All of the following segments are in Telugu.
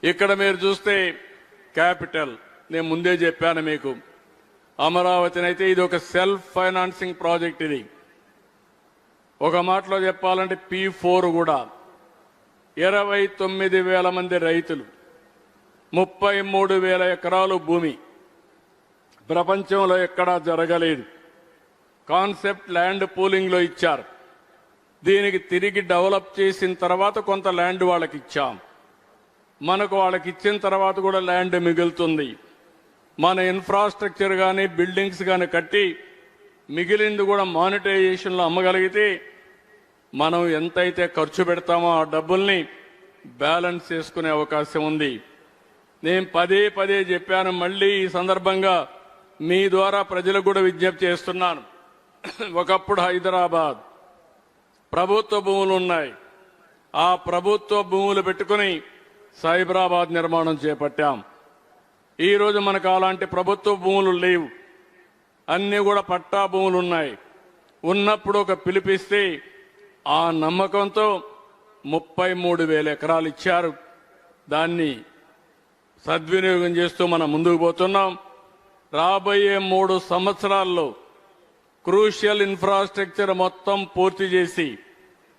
ఇక్కడ మీరు చూస్తే క్యాపిటల్, నేను ముందే చెప్పాను మీకు, అమరావతిని అయితే ఇది ఒక సెల్ఫ్ ఫైనాన్సింగ్ ప్రాజెక్ట్. ఇది ఒక మాటలో చెప్పాలంటే P4 కూడా 29,000 మంది రైతులు, 33,000 ఎకరాలు భూమి, ప్రపంచంలో ఎక్కడా జరగలేదు. కాన్సెప్ట్ ల్యాండ్ పూలింగ్ లో ఇచ్చారు. దీనికి తిరిగి డెవలప్ చేసిన తర్వాత కొంత ల్యాండ్ వాళ్ళకి ఇచ్చాం. మనకు వాళ్ళకి ఇచ్చిన తర్వాత కూడా ల్యాండ్ మిగులుతుంది. మన ఇన్ఫ్రాస్ట్రక్చర్ కానీ బిల్డింగ్స్ కానీ కట్టి మిగిలింది కూడా మానిటైజేషన్లో అమ్మగలిగితే మనం ఎంతైతే ఖర్చు పెడతామో ఆ డబ్బుల్ని బ్యాలెన్స్ చేసుకునే అవకాశం ఉంది. నేను పదే పదే చెప్పాను, మళ్ళీ ఈ సందర్భంగా మీ ద్వారా ప్రజలకు కూడా విజ్ఞప్తి చేస్తున్నాను. ఒకప్పుడు హైదరాబాద్ ప్రభుత్వ భూములు ఉన్నాయి. ఆ ప్రభుత్వ భూములు పెట్టుకుని సైబరాబాద్ నిర్మాణం చేపట్టాం. ఈరోజు మనకు అలాంటి ప్రభుత్వ భూములు లేవు, అన్నీ కూడా పట్టా భూములు ఉన్నాయి. ఉన్నప్పుడు ఒక పిలిపిస్తే ఆ నమ్మకంతో 33,000 ఎకరాలు ఇచ్చారు. దాన్ని సద్వినియోగం చేస్తూ మనం ముందుకు పోతున్నాం. రాబోయే 3 సంవత్సరాల్లో క్రూషియల్ ఇన్ఫ్రాస్ట్రక్చర్ మొత్తం పూర్తి చేసి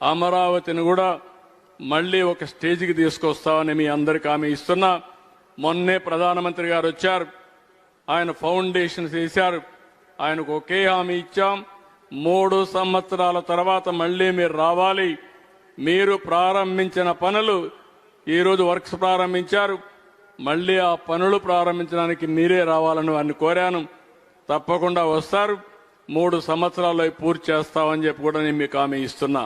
అమరావతిని కూడా మళ్లీ ఒక స్టేజ్కి తీసుకొస్తామని మీ అందరికీ హామీ ఇస్తున్నా. మొన్నే ప్రధానమంత్రి గారు వచ్చారు, ఆయన ఫౌండేషన్స్ వేశారు. ఆయనకు ఒకే హామీ ఇచ్చాం, 3 సంవత్సరాల తర్వాత మళ్లీ మీరు రావాలి. మీరు ప్రారంభించిన పనులు, ఈరోజు వర్క్స్ ప్రారంభించారు, మళ్లీ ఆ పనులు ప్రారంభించడానికి మీరే రావాలని వారిని కోరాను. తప్పకుండా వస్తారు. 3 సంవత్సరాల్లో పూర్తి చేస్తామని చెప్పి కూడా నేను మీకు హామీ ఇస్తున్నా.